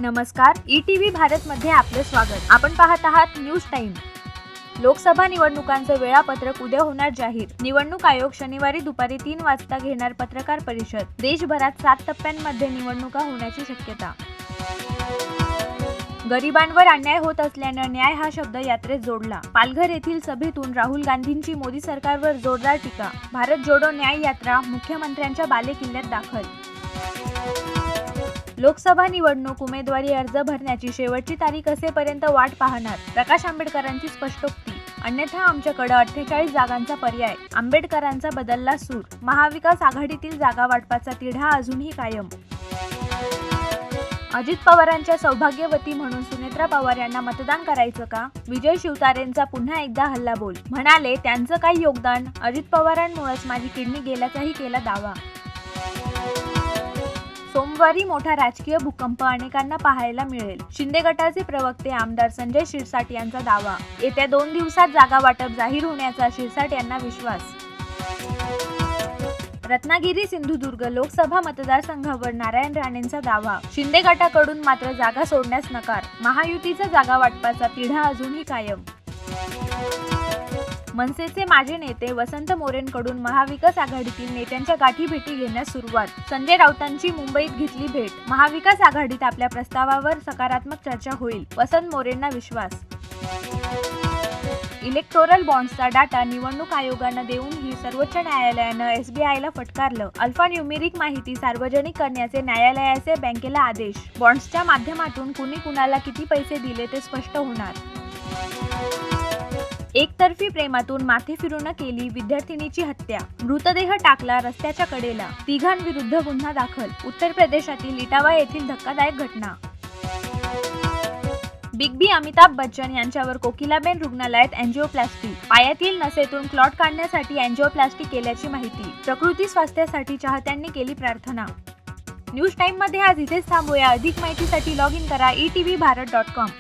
नमस्कार, ETV भारतमध्ये आपले स्वागत. आपण पाहत आहात न्यूज टाइम. लोकसभा निवडणुकांचे वेळापत्रक उद्या होणार जाहीर. निवडणूक आयोग शनिवारी दुपारी 3 वाजता घेणार पत्रकार परिषद. देशभरात 7 टप्प्यांमध्ये निवडणुका होण्याची शक्यता. गरिबांवर अन्याय होत असल्याने न्याय हा शब्द यात्रेत जोडला. पालघर येथील सभेतून राहुल गांधींची मोदी सरकारवर जोरदार टीका. भारत जोडो न्याय यात्रा मुख्यमंत्र्यांच्या बालेकिल्ल्यात दाखल. लोकसभा निवडणूक उमेदवारी अर्ज भरण्याची शेवटची तारीख असेपर्यंत वाट पाहणार. प्रकाश आंबेडकरांची स्पष्टोक्ती. अन्यथा आमच्याकडे 48 जागांचा पर्याय. आंबेडकरांचा बदलला सूर. महाविकास आघाडीतील जागा वाटपाचा तिढा अजूनही कायम. अजित पवारांच्या सौभाग्यवती म्हणून सुनेत्रा पवार यांना मतदान करायचं का? विजय शिवतारेंचा पुन्हा एकदा हल्लाबोल. म्हणाले, त्यांचं काही योगदान, अजित पवारांमुळेच माझी किडनी गेल्याचाही केला दावा. सोमवारी मोठा राजकीय भूकंप अनेकांना पाहायला मिळेल. शिंदे गटाचे प्रवक्ते आमदार संजय शिरसाट यांचा दावा. येत्या 2 दिवसात जागा वाटप जाहीर होण्याचा शिरसाट यांना विश्वास. रत्नागिरी सिंधुदुर्ग लोकसभा मतदारसंघावर नारायण राणेंचा दावा. शिंदे गटाकडून मात्र जागा सोडण्यास नकार. महायुतीचा जागा वाटपाचा तिढा अजूनही कायम. मनसेचे माजी नेते वसंत मोरेंकडून महाविकास आघाडीतील नेत्यांच्या गाठीभेटी घेण्यास सुरुवात. संजय राऊतांची मुंबईत घेतली भेट. महाविकास आघाडीत आपल्या प्रस्तावावर सकारात्मक चर्चा होईल, वसंत मोरेंना विश्वास. इलेक्टोरल बॉन्ड्सचा डाटा निवडणूक आयोगानं देऊनही सर्वोच्च न्यायालयानं SBIला फटकारलं. अल्फान्यूमेरिक माहिती सार्वजनिक करण्याचे न्यायालयाचे बँकेला आदेश. बॉन्ड्सच्या माध्यमातून कुणी कुणाला किती पैसे दिले ते स्पष्ट होणार. एकतर्फी प्रेमातून माथे फिरून केली विद्यार्थिनीची हत्या. मृतदेह टाकला रस्त्याच्या कडेला. तिघांविरुद्ध गुन्हा दाखल. उत्तर प्रदेशातील इटावा येथील धक्कादायक घटना. बिग बी अमिताभ बच्चन यांच्यावर कोकिलाबेन रुग्णालयात अँजिओप्लास्टी. पायातील नसेतून क्लॉट काढण्यासाठी अँजिओप्लास्टी केल्याची माहिती. प्रकृती स्वास्थ्यासाठी चाहत्यांनी केली प्रार्थना. न्यूज टाइम मध्ये आज इथेच थांबूया. अधिक माहितीसाठी लॉग इन करा etvbharat.com.